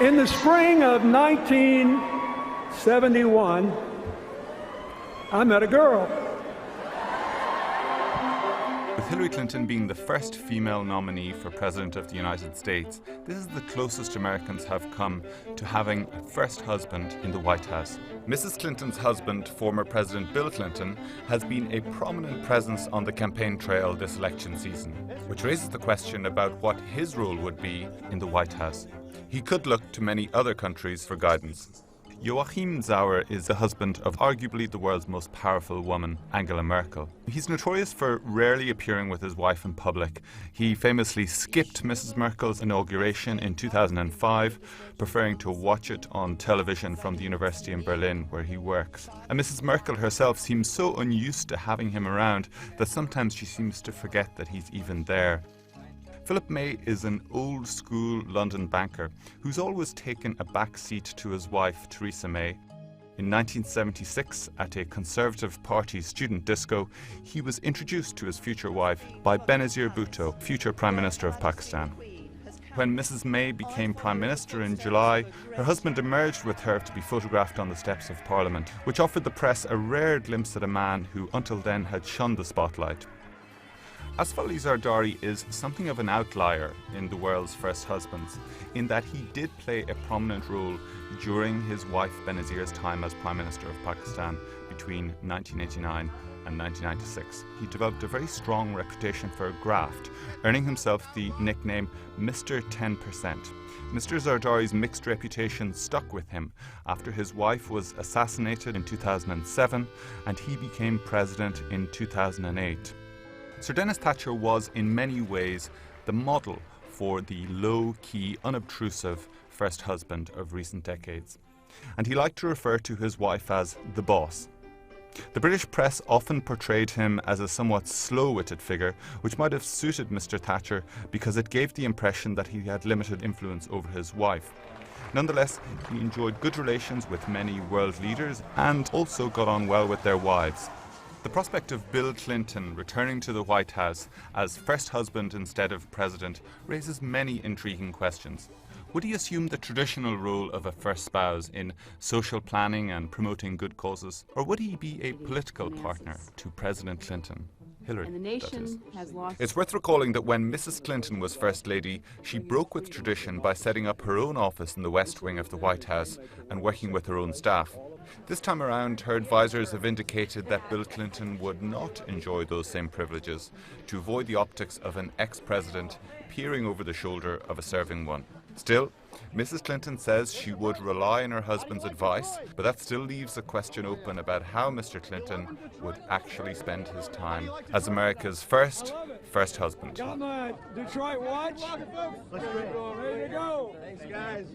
In the spring of 1971, I met a girl. With Hillary Clinton being the first female nominee for President of the United States, this is the closest Americans have come to having a first husband in the White House. Mrs. Clinton's husband, former President Bill Clinton, has been a prominent presence on the campaign trail this election season, which raises the question about what his role would be in the White House. He could look to many other countries for guidance. Joachim Sauer is the husband of arguably the world's most powerful woman, Angela Merkel. He's notorious for rarely appearing with his wife in public. He famously skipped Mrs. Merkel's inauguration in 2005, preferring to watch it on television from the university in Berlin where he works. And Mrs. Merkel herself seems so unused to having him around that sometimes she seems to forget that he's even there. Philip May is an old-school London banker who's always taken a back seat to his wife, Theresa May. In 1976, at a Conservative Party student disco, he was introduced to his future wife by Benazir Bhutto, future Prime Minister of Pakistan. When Mrs. May became Prime Minister in July, her husband emerged with her to be photographed on the steps of Parliament, which offered the press a rare glimpse at a man who until then had shunned the spotlight. Asif Ali Zardari is something of an outlier in the world's first husbands, in that he did play a prominent role during his wife Benazir's time as Prime Minister of Pakistan between 1989 and 1996. He developed a very strong reputation for graft, earning himself the nickname Mr. 10%. Mr. Zardari's mixed reputation stuck with him after his wife was assassinated in 2007 and he became president in 2008. Sir Denis Thatcher was, in many ways, the model for the low-key, unobtrusive first husband of recent decades. And he liked to refer to his wife as the boss. The British press often portrayed him as a somewhat slow-witted figure, which might have suited Mr. Thatcher because it gave the impression that he had limited influence over his wife. Nonetheless, he enjoyed good relations with many world leaders and also got on well with their wives. The prospect of Bill Clinton returning to the White House as first husband instead of president raises many intriguing questions. Would he assume the traditional role of a first spouse in social planning and promoting good causes? Or would he be a political partner to President Clinton? Hillary, and the nation has lost. It's worth recalling that when Mrs. Clinton was First Lady, she broke with tradition by setting up her own office in the West Wing of the White House and working with her own staff. This time around, her advisors have indicated that Bill Clinton would not enjoy those same privileges to avoid the optics of an ex-president peering over the shoulder of a serving one. Still, Mrs. Clinton says she would rely on her husband's advice, but that still leaves a question open about how Mr. Clinton would actually spend his time as America's first husband. Got my Detroit watch. Ready to go. Thanks, guys.